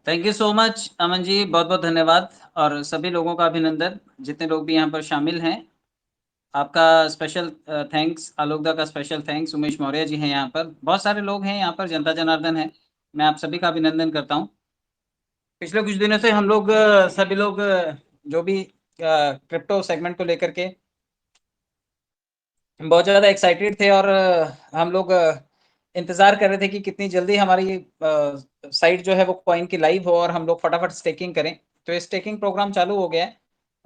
Thank you so much Aman ji, बहुत बहुत धन्यवाद। और सभी लोगों का अभिनंदन, जितने लोग भी यहाँ पर शामिल हैं। आपका स्पेशल थैंक्स, आलोकदा का स्पेशल थैंक्स, उमेश मौर्य जी हैं यहाँ पर, बहुत सारे लोग हैं यहाँ पर, जनता जनार्दन है। मैं आप सभी का अभिनंदन करता हूँ। पिछले कुछ दिनों से हम लोग सभी लोग जो भी क्रिप्टो सेगमेंट को लेकर के बहुत ज़्यादा एक्साइटेड थे, और हम लोग इंतज़ार कर रहे थे कि कितनी जल्दी हमारी साइट जो है वो कॉइन की लाइव हो और हम लोग फटाफट स्टेकिंग करें। तो ये स्टेकिंग प्रोग्राम चालू हो गया है,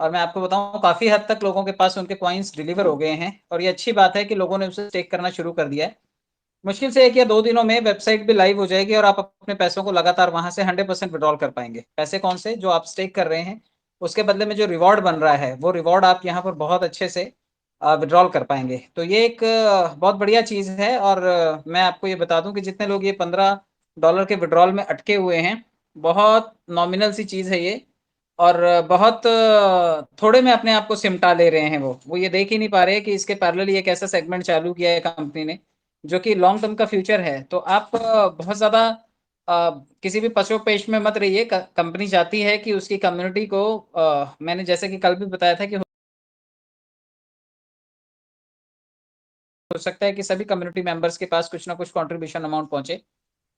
और मैं आपको बताऊं काफ़ी हद तक लोगों के पास उनके कॉइन्स डिलीवर हो गए हैं, और ये अच्छी बात है कि लोगों ने उसे स्टेक करना शुरू कर दिया है। मुश्किल से 1 या 2 दिनों में वेबसाइट भी लाइव हो जाएगी और आप अपने पैसों को लगातार वहां से 100% विड्रॉल कर पाएंगे। पैसे कौन से? जो आप स्टेक कर रहे हैं, उसके बदले में जो रिवॉर्ड बन रहा है, वो रिवॉर्ड आप यहाँ पर बहुत अच्छे से विड्रॉल कर पाएंगे। तो ये एक बहुत बढ़िया चीज़ है। और मैं आपको ये बता दूं कि जितने लोग ये $15 के विड्रॉल में अटके हुए हैं, बहुत नॉमिनल सी चीज़ है ये, और बहुत थोड़े में अपने आप को सिमटा ले रहे हैं। वो ये देख ही नहीं पा रहे कि इसके पैरेलल एक ऐसा सेगमेंट चालू किया है कंपनी ने, जो कि लॉन्ग टर्म का फ्यूचर है। तो आप बहुत ज़्यादा किसी भी पशु-पेश में मत रहिए। कंपनी चाहती है कि उसकी कम्युनिटी को मैंने जैसे कि कल भी बताया था कि हो सकता है कि सभी कम्युनिटी मेंबर्स के पास कुछ ना कुछ कंट्रीब्यूशन अमाउंट पहुंचे,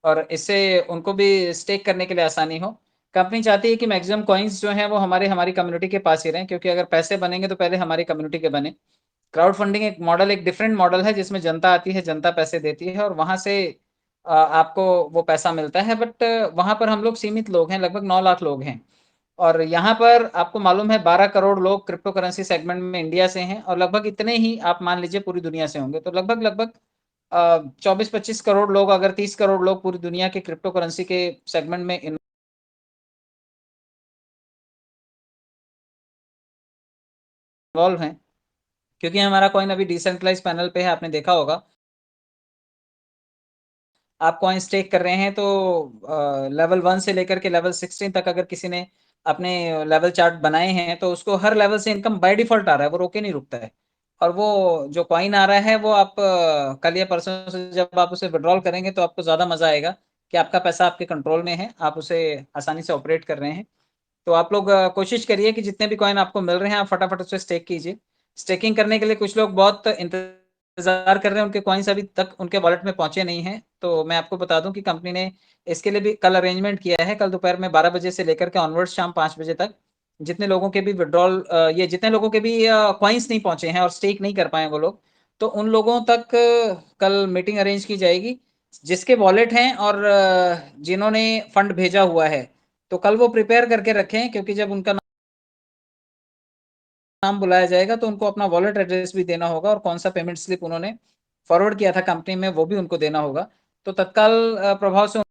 और इससे उनको भी स्टेक करने के लिए आसानी हो। कंपनी चाहती है कि मैक्सिमम कॉइन्स जो हैं वो हमारी कम्युनिटी के पास ही रहें, क्योंकि अगर पैसे बनेंगे तो पहले हमारी कम्युनिटी के बने। क्राउड फंडिंग एक मॉडल, एक डिफरेंट मॉडल है, जिसमें जनता आती है, जनता पैसे देती है, और वहां से आपको वो पैसा मिलता है। बट वहां पर हम लोग सीमित लोग हैं, लगभग 9 लाख लोग हैं। और यहाँ पर आपको मालूम है 12 करोड़ लोग क्रिप्टो करेंसी सेगमेंट में इंडिया से हैं, और लगभग इतने ही आप मान लीजिए पूरी दुनिया से होंगे। तो लगभग लगभग 24-25 करोड़ लोग, अगर 30 करोड़ लोग पूरी दुनिया के क्रिप्टो करेंसी के सेगमेंट में इन्वॉल्व हैं, क्योंकि हमारा कॉइन अभी डिसेंट्रलाइज पैनल पे है, आपने देखा होगा। आप कॉइन स्टेक कर रहे हैं तो लेवल 1 से लेकर के लेवल 16 तक अगर किसी ने अपने लेवल चार्ट बनाए हैं, तो उसको हर लेवल से इनकम बाय डिफॉल्ट आ रहा है, वो रोके नहीं रुकता है। और वो जो कॉइन आ रहा है वो आप कल या परसों से जब आप उसे विड्रॉल करेंगे तो आपको ज़्यादा मज़ा आएगा कि आपका पैसा आपके कंट्रोल में है, आप उसे आसानी से ऑपरेट कर रहे हैं। तो आप लोग कोशिश करिए कि जितने भी कॉइन आपको मिल रहे हैं, आप फटाफट उसे स्टेक कीजिए। स्टेकिंग करने के लिए कुछ लोग बहुत इंतजार कर रहे हैं, उनके कॉइन्स अभी तक उनके वॉलेट में पहुंचे नहीं हैं। तो मैं आपको बता दूं कि कंपनी ने इसके लिए भी कल अरेंजमेंट किया है। कल दोपहर में 12 बजे से लेकर के ऑनवर्ड शाम 5 बजे तक जितने लोगों के भी विड्रॉल, ये जितने लोगों के भी कॉइन्स नहीं पहुंचे हैं और स्टेक नहीं कर पाए वो लोग, तो उन लोगों तक कल मीटिंग अरेंज की जाएगी। जिसके वॉलेट हैं और जिन्होंने फंड भेजा हुआ है, तो कल वो प्रिपेयर करके रखें, क्योंकि जब उनका नाम बुलाया जाएगा तो उनको अपना वॉलेट एड्रेस भी देना होगा, और कौन सा पेमेंट स्लिप उन्होंने फॉरवर्ड किया था कंपनी में वो भी उनको देना होगा। तो तत्काल प्रभाव से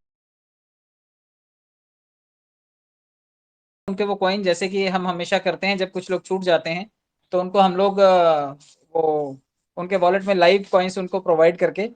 उनके वो कॉइन, जैसे कि हम हमेशा करते हैं, जब कुछ लोग छूट जाते हैं तो उनको हम लोग वो उनके वॉलेट में लाइव कॉइन्स उनको प्रोवाइड करके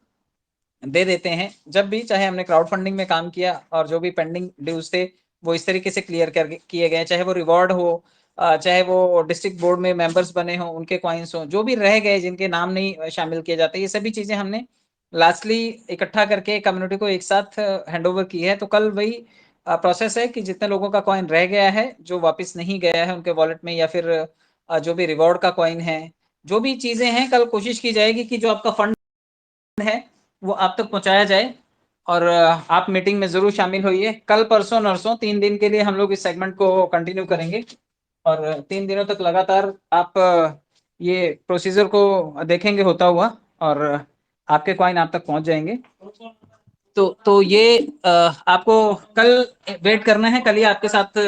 दे देते हैं। जब भी चाहे हमने क्राउड फंडिंग में काम किया और जो भी पेंडिंग ड्यूज थे वो इस तरीके से क्लियर कर किए गए, चाहे वो रिवॉर्ड हो, चाहे वो डिस्ट्रिक्ट बोर्ड में मेंबर्स बने हों उनके कॉइन्स हों, जो भी रह गए जिनके नाम नहीं शामिल किए जाते, ये सभी चीज़ें हमने लास्टली इकट्ठा करके कम्युनिटी को एक साथ हैंड ओवर की है। तो कल वही प्रोसेस है कि जितने लोगों का कॉइन रह गया है, जो वापस नहीं गया है उनके वॉलेट में, या फिर जो भी रिवॉर्ड का कॉइन है, जो भी चीज़ें हैं, कल कोशिश की जाएगी कि जो आपका फंड है वो आप तक पहुंचाया जाए। और आप मीटिंग में जरूर शामिल होइए। कल परसों नरसों 3 दिन के लिए हम लोग इस सेगमेंट को कंटिन्यू करेंगे, और 3 दिनों तक लगातार आप ये प्रोसीजर को देखेंगे होता हुआ, और आपके कॉइन आप तक पहुंच जाएंगे। तो ये आपको कल वेट करना है, कल ही आपके साथ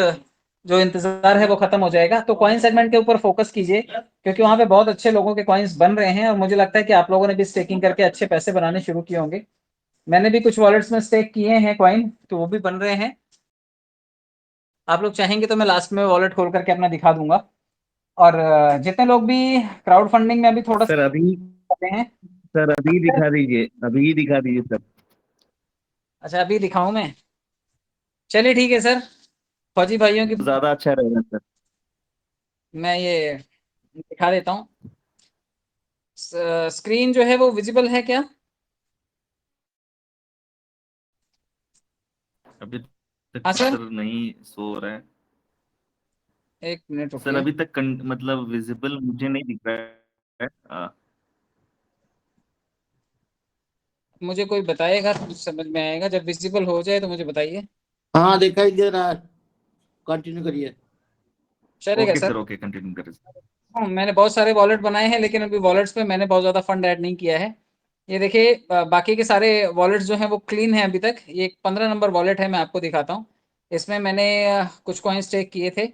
जो इंतजार है वो खत्म हो जाएगा। तो कॉइन सेगमेंट के ऊपर फोकस कीजिए, क्योंकि वहां पे बहुत अच्छे लोगों के कॉइन्स बन रहे हैं, और मुझे लगता है कि आप लोगों ने भी स्टेकिंग करके अच्छे पैसे बनाने शुरू किए होंगे। मैंने भी कुछ वॉलेट्स में स्टेक किए हैं कॉइन, तो वो भी बन रहे हैं। आप लोग चाहेंगे तो मैं लास्ट में वॉलेट खोल करके अपना दिखा दूंगा। और जितने लोग भी क्राउड फंडिंग में अभी थोड़ा सर अभी सा हैं। सर अभी दिखा दीजिए, अभी दिखा दीजिए सर। अच्छा, अभी दिखाऊं मैं? चलिए ठीक है सर, फौजी भाइयों की ज्यादा अच्छा रहेगा सर। मैं ये दिखा देता हूँ। स्क्रीन जो है वो विजिबल है क्या? अभी तक हाँ तो सर, सर नहीं शो हो रहा है। एक मिनट सर रुकिए। अभी तक मतलब विजिबल मुझे नहीं दिख रहा है। मुझे कोई बताएगा तो समझ में आएगा, जब विजिबल हो जाए तो मुझे बताइए। हाँ दिखाई दे रहा है, कंटिन्यू करिए। चलेगा okay sir. Sir, okay continue करें सर। हाँ, मैंने बहुत सारे वॉलेट बनाए हैं, लेकिन अभी वॉलेट्स पे मैंने बहुत ज़्यादा फंड ऐड नहीं किया है। ये देखिए, बाकी के सारे वॉलेट्स जो हैं वो क्लीन हैं अभी तक। ये एक 15 नंबर वॉलेट है, मैं आपको दिखाता हूँ। इसमें मैंने कुछ कॉइन स्टेक किए थे।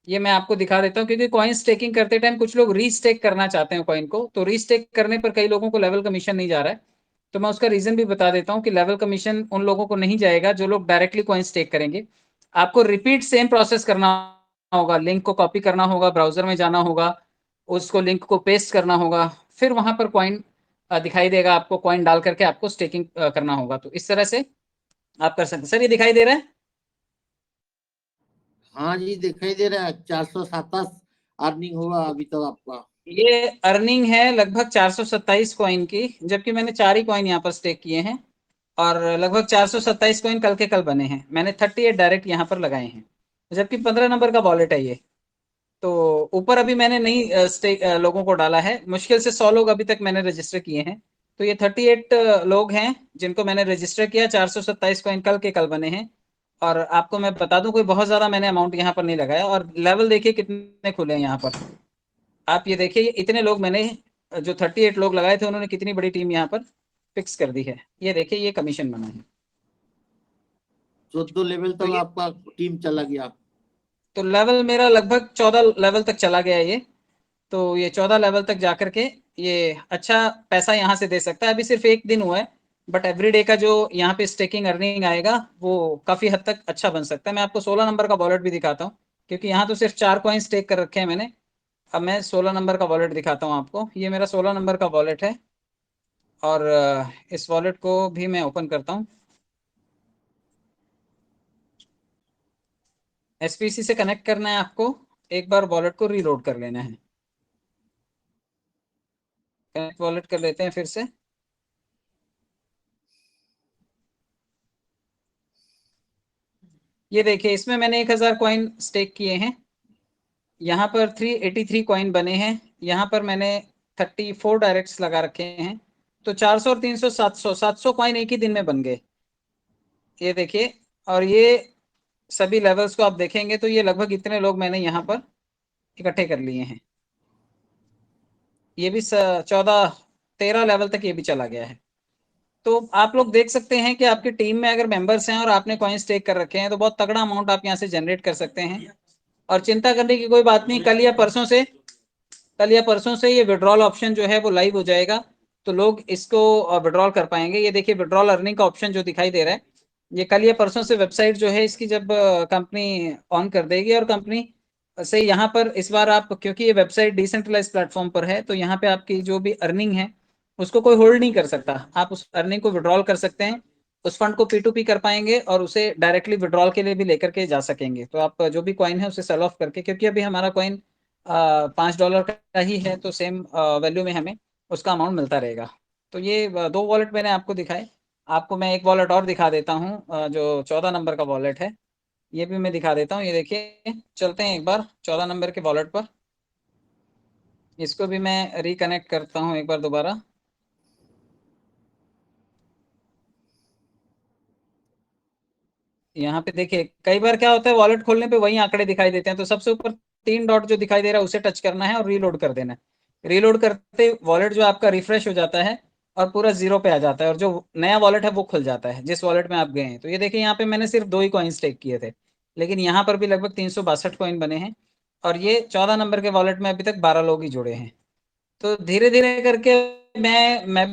ये मैं आपको दिखा देता हूँ, क्योंकि कॉइन स्टेकिंग करते टाइम कुछ लोग रीस्टेक करना चाहते हैं कॉइन को, तो रीस्टेक करने पर कई लोगों को लेवल कमीशन नहीं जा रहा है। तो मैं उसका रीजन भी बता देता हूँ कि लेवल कमीशन उन लोगों को नहीं जाएगा जो लोग डायरेक्टली कॉइन स्टेक करेंगे। आपको रिपीट सेम प्रोसेस करना होगा, लिंक को कॉपी करना होगा, ब्राउजर में जाना होगा, उसको लिंक को पेस्ट करना होगा, फिर वहां पर कॉइन दिखाई देगा आपको, कॉइन डाल करके आपको स्टेकिंग करना होगा। तो इस तरह से आप कर सकते हैं। सर ये दिखाई दे रहा है? हाँ जी दिखाई दे रहा है, 427 अर्निंग हुआ अभी तक आपका। ये अर्निंग है लगभग 427 कॉइन की, जबकि मैंने 4 ही कॉइन यहाँ पर स्टेक किए हैं, और लगभग 427 कॉइन कल के कल बने हैं। मैंने 38 डायरेक्ट यहाँ पर लगाए हैं, जबकि 15 नंबर का वॉलेट है ये। तो ऊपर अभी मैंने नहीं स्टेक लोगों को डाला है, मुश्किल से 100 लोग अभी तक मैंने रजिस्टर किए हैं। तो ये 38 लोग हैं जिनको मैंने रजिस्टर किया। 427 कॉइन कल के कल बने हैं। और आपको मैं बता दूं, कोई बहुत ज्यादा मैंने अमाउंट यहाँ पर नहीं लगाया। और लेवल देखिए कितने खुले हैं यहाँ पर। आप ये देखिए, ये इतने लोग मैंने, जो 38 लोग लगाए थे, उन्होंने कितनी बड़ी टीम यहाँ पर फिक्स कर दी है। ये देखिए, ये कमीशन बना है। 14 लेवल तो तक ये, आपका टीम चला गया। तो लेवल मेरा लगभग 14 लेवल तक चला गया है ये। तो ये 14 लेवल तक जाकर के ये अच्छा पैसा यहाँ से दे सकता है। अभी सिर्फ एक दिन हुआ है, बट एवरीडे का जो यहाँ पे स्टेकिंग अर्निंग आएगा वो काफी हद तक अच्छा बन सकता है। मैं आपको 16 नंबर का वॉलेट भी दिखाता हूँ, क्योंकि यहाँ तो सिर्फ 4 कॉइन स्टेक कर रखे हैं मैंने। अब मैं 16 नंबर का वॉलेट दिखाता हूँ आपको। ये मेरा 16 नंबर का वॉलेट है, और इस वॉलेट को भी मैं ओपन करता हूँ। एसपीसी से कनेक्ट करना है आपको, एक बार वॉलेट को रीलोड कर लेना है। कनेक्ट वॉलेट कर लेते हैं फिर से। ये देखिए, इसमें मैंने 1000 कॉइन स्टेक किए हैं। यहाँ पर 383 कॉइन बने हैं। यहाँ पर मैंने 34 डायरेक्ट्स लगा रखे हैं। तो 400 और 300, 700 कॉइन एक ही दिन में बन गए। ये देखिए, और ये सभी लेवल्स को आप देखेंगे तो ये लगभग इतने लोग मैंने यहाँ पर इकट्ठे कर लिए हैं। ये भी 14-13 लेवल तक ये भी चला गया है। तो आप लोग देख सकते हैं कि आपकी टीम में अगर मेंबर्स हैं और आपने कॉइन स्टेक कर रखे हैं, तो बहुत तगड़ा अमाउंट आप यहाँ से जनरेट कर सकते हैं। और चिंता करने की कोई बात नहीं, कल या परसों से ये विड्रॉल ऑप्शन जो है वो लाइव हो जाएगा। तो लोग इसको विड्रॉल कर पाएंगे। ये देखिए, विड्रॉल अर्निंग का ऑप्शन जो दिखाई दे रहा है, ये कल या परसों से वेबसाइट जो है इसकी जब कंपनी ऑन कर देगी, और कंपनी से यहाँ पर इस बार आप, क्योंकि ये वेबसाइट डिसेंट्रलाइज प्लेटफॉर्म पर है, तो यहाँ पे आपकी जो भी अर्निंग है उसको कोई होल्ड नहीं कर सकता। आप उस अर्निंग को विड्रॉल कर सकते हैं, उस फंड को P2P कर पाएंगे, और उसे डायरेक्टली विड्रॉल के लिए भी लेकर के जा सकेंगे। तो आप जो भी कॉइन है उसे सेल ऑफ करके, क्योंकि अभी हमारा कॉइन $5 का ही है, तो सेम वैल्यू में हमें उसका अमाउंट मिलता रहेगा। तो ये दो वॉलेट मैंने आपको दिखाए। आपको मैं एक वॉलेट और दिखा देता हूँ, जो 14 नंबर का वॉलेट है। ये भी मैं दिखा देता हूँ। ये देखिए, चलते हैं एक बार 14 नंबर के वॉलेट पर। इसको भी मैं रिकनेक्ट करता हूँ एक बार दोबारा। यहाँ पे देखिए, कई बार क्या होता है, वॉलेट खोलने पे वही आंकड़े दिखाई देते हैं। तो सबसे ऊपर 3 डॉट जो दिखाई दे रहा है उसे टच करना है और रीलोड कर देना है। रीलोड करते वॉलेट जो आपका रिफ्रेश हो जाता है, और पूरा जीरो पे आ जाता है, और जो नया वॉलेट है वो खुल जाता है जिस वॉलेट में आप गए हैं। तो ये देखिए, यहाँ पे मैंने सिर्फ 2 ही कॉइन स्टेक किए थे, लेकिन यहाँ पर भी लगभग 362 कॉइन बने हैं। और ये 14 नंबर के वॉलेट में अभी तक 12 लोग ही जुड़े हैं। तो धीरे धीरे करके मैं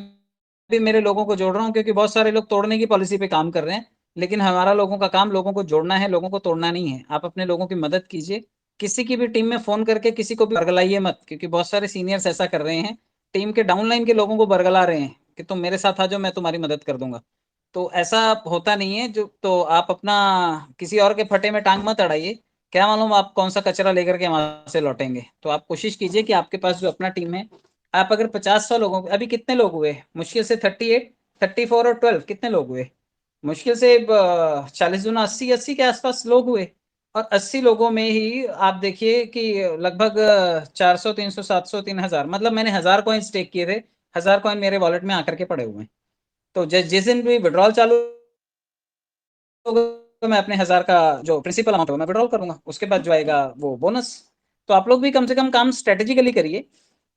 भी मेरे लोगों को जोड़ रहा हूँ, क्योंकि बहुत सारे लोग तोड़ने की पॉलिसी पे काम कर रहे हैं। लेकिन हमारा लोगों का काम लोगों को जोड़ना है, लोगों को तोड़ना नहीं है। आप अपने लोगों की मदद कीजिए। किसी की भी टीम में फोन करके किसी को भी बरगलाइए मत, क्योंकि बहुत सारे सीनियर्स ऐसा कर रहे हैं, टीम के डाउनलाइन के लोगों को बरगला रहे हैं कि तुम मेरे साथ आ जाओ, मैं तुम्हारी मदद कर दूंगा। तो ऐसा होता नहीं है। जो तो आप अपना किसी और के फटे में टांग मत अड़ाइए। क्या मालूम आप कौन सा कचरा लेकर के वहां से लौटेंगे। तो आप कोशिश कीजिए कि आपके पास जो अपना टीम है, आप अगर 50-100 लोगों, अभी कितने लोग हुए, मुश्किल से 38, 34 और 12, कितने लोग हुए? मुश्किल से 40 दूना 80 के आसपास लोग हुए, और 80 लोगों में ही आप देखिए कि लगभग 400 300 700 3000, मतलब मैंने 1000 कॉइन स्टेक किए थे, 1000 कॉइन मेरे वॉलेट में आकर के पड़े हुए हैं। तो जिस दिन भी विड्रॉल चालू होगा, तो मैं अपने 1000 का जो प्रिंसिपल अमाउंट है मैं विड्रॉल करूंगा, उसके बाद जो आएगा वो बोनस। तो आप लोग भी कम से कम काम स्ट्रेटेजिकली करिए।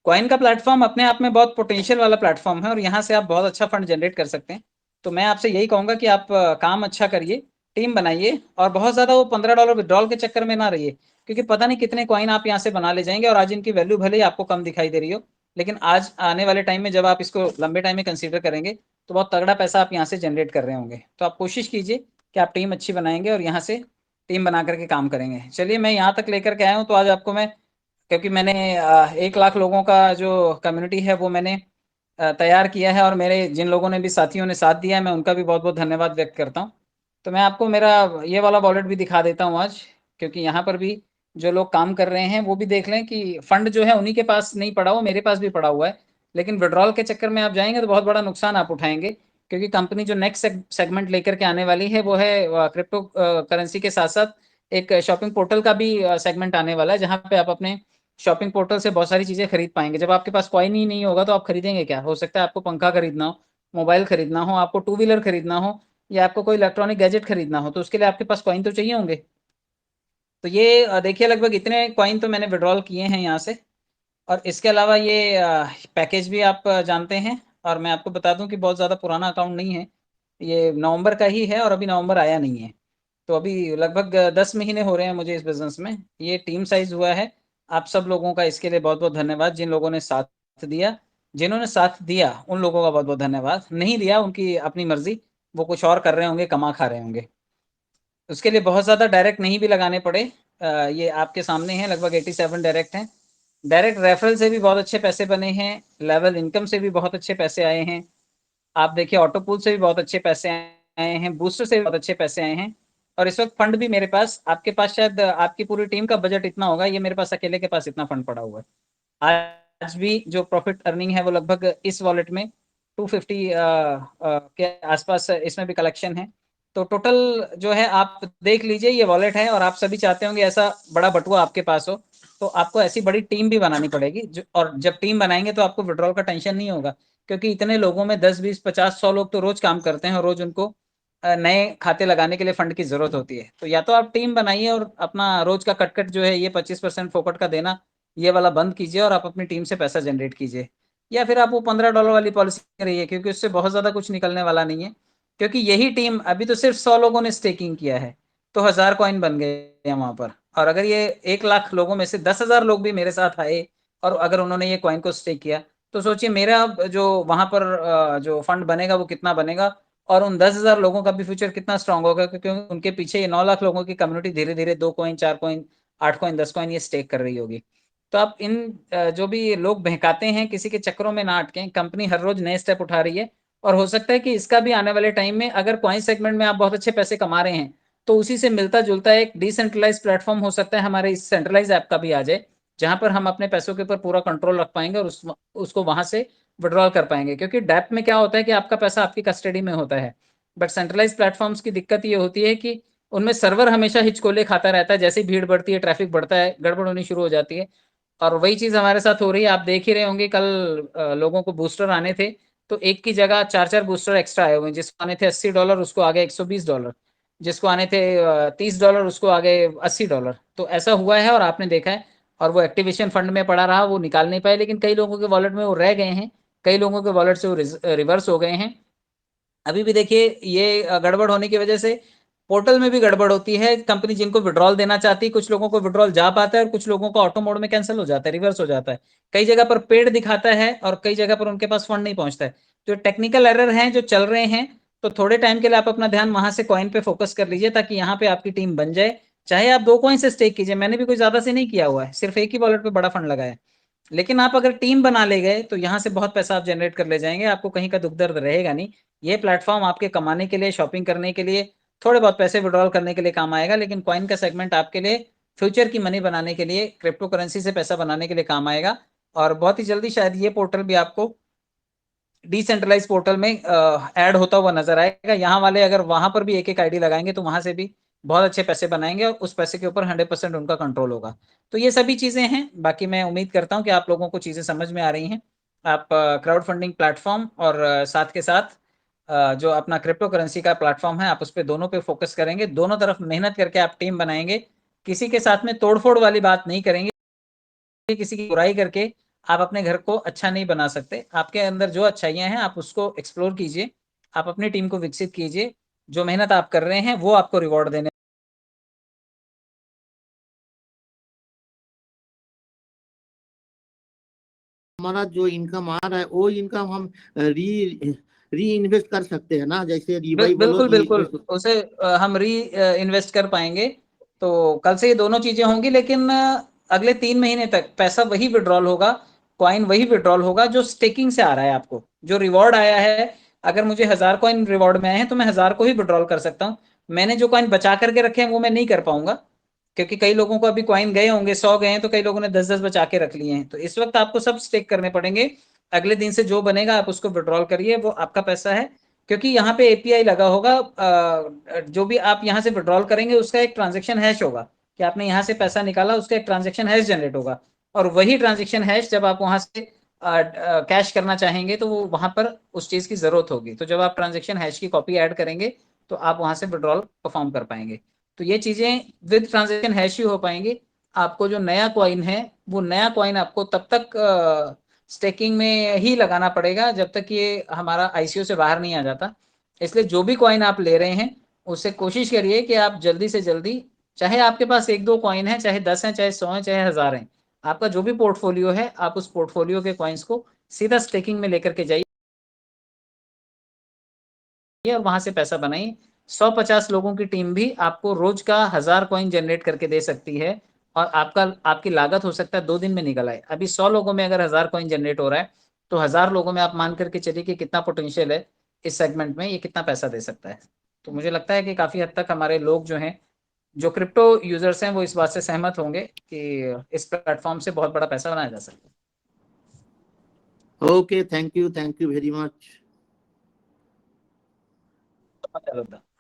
कॉइन का प्लेटफॉर्म अपने आप में बहुत पोटेंशियल वाला प्लेटफॉर्म है, और यहाँ से आप बहुत अच्छा फंड जनरेट कर सकते हैं। तो मैं आपसे यही कहूंगा कि आप काम अच्छा करिए, टीम बनाइए, और बहुत ज्यादा वो $15 विड्रॉल के चक्कर में ना रहिए, क्योंकि पता नहीं कितने कॉइन आप यहाँ से बना ले जाएंगे, और आज इनकी वैल्यू भले ही आपको कम दिखाई दे रही हो, लेकिन आज आने वाले टाइम में जब आप इसको लंबे टाइम में कंसीडर करेंगे तो बहुत तगड़ा पैसा आप यहाँ से जनरेट कर रहे होंगे। तो आप कोशिश कीजिए कि आप टीम अच्छी बनाएंगे और यहाँ से टीम बना करके काम करेंगे। चलिए, मैं यहाँ तक लेकर के आया हूँ, तो आज आपको मैं, क्योंकि मैंने 1 लाख लोगों का जो कम्युनिटी है वो मैंने तैयार किया है, और मेरे जिन लोगों ने भी, साथियों ने साथ दिया है, मैं उनका भी बहुत बहुत धन्यवाद व्यक्त करता हूँ। तो मैं आपको मेरा ये वाला वॉलेट भी दिखा देता हूँ आज, क्योंकि यहाँ पर भी जो लोग काम कर रहे हैं वो भी देख लें कि फंड जो है उन्हीं के पास नहीं पड़ा हो, मेरे पास भी पड़ा हुआ है, लेकिन विड्रॉल के चक्कर में आप जाएंगे तो बहुत बड़ा नुकसान आप उठाएंगे, क्योंकि कंपनी जो नेक्स्ट सेगमेंट लेकर के आने वाली है वो है क्रिप्टो करेंसी के साथ साथ एक शॉपिंग पोर्टल का भी सेगमेंट आने वाला है, जहाँ पे आप अपने शॉपिंग पोर्टल से बहुत सारी चीजें खरीद पाएंगे। जब आपके पास कॉइन ही नहीं होगा तो आप खरीदेंगे क्या? हो सकता है आपको पंखा खरीदना हो, मोबाइल खरीदना हो, आपको टू व्हीलर खरीदना हो, या आपको कोई इलेक्ट्रॉनिक गैजेट खरीदना हो, तो उसके लिए आपके पास कॉइन तो चाहिए होंगे। तो ये देखिए, लगभग इतने कॉइन तो मैंने विड्रॉल किए हैं यहाँ से। और इसके अलावा ये पैकेज भी आप जानते हैं, और मैं आपको बता दूं कि बहुत ज़्यादा पुराना अकाउंट नहीं है, ये नवंबर का ही है, और अभी नवंबर आया नहीं है। तो अभी लगभग 10 महीने हो रहे हैं मुझे इस बिजनेस में। ये टीम साइज हुआ है। आप सब लोगों का इसके लिए बहुत बहुत धन्यवाद, जिन लोगों ने साथ दिया। जिन्होंने साथ दिया उन लोगों का बहुत बहुत धन्यवाद, नहीं दिया उनकी अपनी मर्जी, वो कुछ और कर रहे होंगे, कमा खा रहे होंगे। उसके लिए बहुत ज़्यादा डायरेक्ट नहीं भी लगाने पड़े। ये आपके सामने है, लगभग 87 डायरेक्ट हैं। डायरेक्ट रेफरल से भी बहुत अच्छे पैसे बने हैं, लेवल इनकम से भी बहुत अच्छे पैसे आए हैं। आप देखिए, ऑटो पूल से भी बहुत अच्छे पैसे आए हैं, बूस्टर से भी बहुत अच्छे पैसे आए हैं। और इस वक्त फंड भी मेरे पास, आपके पास शायद आपकी पूरी टीम का बजट इतना होगा, ये मेरे पास अकेले के पास इतना फंड पड़ा हुआ है। आज भी जो प्रॉफिट अर्निंग है वो लगभग इस वॉलेट में 250 के आसपास इसमें भी कलेक्शन है। तो टोटल जो है आप देख लीजिए, ये वॉलेट है, और आप सभी चाहते होंगे ऐसा बड़ा बटुआ आपके पास हो, तो आपको ऐसी बड़ी टीम भी बनानी पड़ेगी और जब टीम बनाएंगे तो आपको विड्रॉल का टेंशन नहीं होगा, क्योंकि इतने लोगों में 10 20 50 100 लोग तो रोज काम करते हैं, और रोज उनको नए खाते लगाने के लिए फंड की जरूरत होती है। तो या तो आप टीम बनाइए और अपना रोज का कटकट जो है ये 25% फोकट का देना, ये वाला बंद कीजिए, और आप अपनी टीम से पैसा जनरेट कीजिए। या फिर आप वो $15 वाली पॉलिसी करिए, क्योंकि उससे बहुत ज्यादा कुछ निकलने वाला नहीं है, क्योंकि यही टीम अभी तो सिर्फ 100 लोगों ने स्टेकिंग किया है, तो 1000 कॉइन बन गए हैं वहां पर। और अगर ये 1 लाख लोगों में से 10,000 लोग भी मेरे साथ आए, और अगर उन्होंने ये कॉइन को स्टेक किया, तो सोचिए मेरा जो वहां पर जो फंड बनेगा वो कितना बनेगा, और उन 10,000 लोगों का भी फ्यूचर कितना स्ट्रांग होगा, क्योंकि उनके पीछे ये 9 लाख लोगों की कम्युनिटी धीरे धीरे 2 कॉइन 4 कॉइन 8 कॉइन 10 कॉइन ये स्टेक कर रही होगी। तो आप इन जो भी लोग बहकाते हैं किसी के चक्करों में ना अटकें, कंपनी हर रोज नए स्टेप उठा रही है, और हो सकता है कि इसका भी आने वाले टाइम में, अगर कॉइन सेगमेंट में आप बहुत अच्छे पैसे कमा रहे हैं, तो उसी से मिलता जुलता एक डिसेंट्रलाइज प्लेटफॉर्म हो सकता है हमारे इस सेंट्रलाइज ऐप का भी आ जाए, जहां पर हम अपने पैसों के ऊपर पूरा कंट्रोल रख पाएंगे, और उसको वहां से विड्रॉल कर पाएंगे। क्योंकि डेप में क्या होता है कि आपका पैसा आपकी कस्टडी में होता है, बट सेंट्रलाइज प्लेटफॉर्म्स की दिक्कत ये होती है कि उनमें सर्वर हमेशा हिचकोले खाता रहता है, जैसे ही भीड़ बढ़ती है, ट्रैफिक बढ़ता है, गड़बड़ होनी शुरू हो जाती है। और वही चीज हमारे साथ हो रही है, आप देख ही रहे होंगे, कल लोगों को बूस्टर आने थे, तो एक की जगह 4 4 बूस्टर एक्स्ट्रा आए हुए हैं। जिसको आने थे $80 उसको आ गए $120, जिसको आने थे $30 उसको आ गए $80। तो ऐसा हुआ है और आपने देखा है, और वो एक्टिवेशन फंड में पड़ा रहा, वो निकाल नहीं पाए, लेकिन कई लोगों के वॉलेट में वो रह गए हैं, कई लोगों के वॉलेट से वो रिवर्स हो गए हैं। अभी भी देखिए, ये गड़बड़ होने की वजह से पोर्टल में भी गड़बड़ होती है। कंपनी जिनको विड्रॉल देना चाहती है, कुछ लोगों को विड्रॉल जा पाता है और कुछ लोगों को ऑटो मोड में कैंसिल हो जाता है, रिवर्स हो जाता है। कई जगह पर पेड दिखाता है और कई जगह पर उनके पास फंड नहीं पहुंचता है। जो टेक्निकल एरर हैं जो चल रहे हैं, तो थोड़े टाइम के लिए आप अपना ध्यान वहां से कॉइन पे फोकस कर लीजिए, ताकि यहाँ पे आपकी टीम बन जाए। चाहे आप 2 कॉइन से स्टेक कीजिए, मैंने भी कोई ज्यादा से नहीं किया हुआ है, सिर्फ एक ही वॉलेट पे बड़ा फंड लगाया है। लेकिन आप अगर टीम बना ले गए तो यहाँ से बहुत पैसा आप जनरेट कर ले जाएंगे, आपको कहीं का दुख दर्द रहेगा नहीं। ये प्लेटफॉर्म आपके कमाने के लिए, शॉपिंग करने के लिए, थोड़े बहुत पैसे विड्रॉल करने के लिए काम आएगा, लेकिन कॉइन का सेगमेंट आपके लिए फ्यूचर की मनी बनाने के लिए, क्रिप्टो करेंसी से पैसा बनाने के लिए काम आएगा। और बहुत ही जल्दी शायद ये पोर्टल भी आपको डिसेंट्रलाइज पोर्टल में ऐड होता हुआ नजर आएगा। यहाँ वाले अगर वहां पर भी एक एक आईडी लगाएंगे तो वहां से भी बहुत अच्छे पैसे बनाएंगे और उस पैसे के ऊपर 100% उनका कंट्रोल होगा। तो ये सभी चीजें हैं। बाकी मैं उम्मीद करता हूँ कि आप लोगों को चीजें समझ में आ रही हैं। आप क्राउड फंडिंग प्लेटफॉर्म और साथ के साथ जो अपना क्रिप्टो करेंसी का प्लेटफॉर्म है, आप उस पर दोनों पे फोकस करेंगे, दोनों तरफ मेहनत करके आप टीम बनाएंगे। किसी के साथ में तोड़फोड़ वाली बात नहीं करेंगे, किसी की बुराई करके आप अपने घर को अच्छा नहीं बना सकते। आपके अंदर जो अच्छाइयां हैं आप उसको एक्सप्लोर कीजिए, आप अपनी टीम को विकसित कीजिए। जो मेहनत आप कर रहे हैं वो आपको रिवॉर्ड देने हमारा जो इनकम आ रहा है वो इनकम हम री इन्वेस्ट कर सकते हैं ना, जैसे भाई बोलो बिल्कुल कि बिल्कुल उसे हम री इन्वेस्ट कर पाएंगे। तो कल से ये दोनों चीजें होंगी, लेकिन अगले 3 महीने तक पैसा वही विड्रॉल होगा, कॉइन वही विड्रॉल होगा जो स्टेकिंग से आ रहा है। आपको जो रिवॉर्ड आया है, अगर मुझे 1000 कॉइन रिवॉर्ड में आए हैं तो मैं 1000 को ही विड्रॉल कर सकता हूँ। मैंने जो कॉइन बचा करके रखे हैं वो मैं नहीं कर पाऊंगा, क्योंकि कई लोगों को अभी कॉइन गए होंगे, 100 गए हैं, तो कई लोगों ने 10-10 बचा के रख लिए हैं। तो इस वक्त आपको सब स्टेक करने पड़ेंगे। अगले दिन से जो बनेगा आप उसको विड्रॉल करिए, वो आपका पैसा है। क्योंकि यहाँ पे एपीआई लगा होगा, जो भी आप यहाँ से विड्रॉल करेंगे उसका एक ट्रांजेक्शन हैश होगा कि आपने यहाँ से पैसा निकाला, उसका एक ट्रांजेक्शन हैश जनरेट होगा। और वही ट्रांजेक्शन हैश जब आप वहां से कैश करना चाहेंगे तो वो वहां पर उस चीज की जरूरत होगी। तो जब आप ट्रांजेक्शन हैश की कॉपी ऐड करेंगे तो आप वहां से विड्रॉल परफॉर्म कर पाएंगे। तो ये चीजें विद ट्रांजेक्शन हैश ही हो पाएंगी। आपको जो नया कॉइन है वो नया कॉइन आपको तब तक स्टेकिंग में ही लगाना पड़ेगा जब तक ये हमारा आईसीओ से बाहर नहीं आ जाता। इसलिए जो भी कॉइन आप ले रहे हैं उससे कोशिश करिए कि आप जल्दी से जल्दी, चाहे आपके पास 1-2 कॉइन है, चाहे 10 है, चाहे 100 है, चाहे 1000 है, आपका जो भी पोर्टफोलियो है आप उस पोर्टफोलियो के कॉइन्स को सीधा स्टेकिंग में लेकर के जाइए और वहां से पैसा बनाइए। 150 लोगों की टीम भी आपको रोज का 1000 कॉइन जनरेट करके दे सकती है और आपकी लागत हो सकता है 2 दिन में निकल आए। अभी 100 लोगों में अगर 1000 कॉइन जनरेट हो रहा है तो 1000 लोगों में आप मान करके चलिए कि कितना पोटेंशियल है इस सेगमेंट में, ये कितना पैसा दे सकता है। तो मुझे लगता है कि काफी हद तक हमारे लोग जो हैं, जो क्रिप्टो यूजर्स हैं, वो इस बात से सहमत होंगे कि इस प्लेटफॉर्म से बहुत बड़ा पैसा बनाया जा सकता okay, thank you very much. है।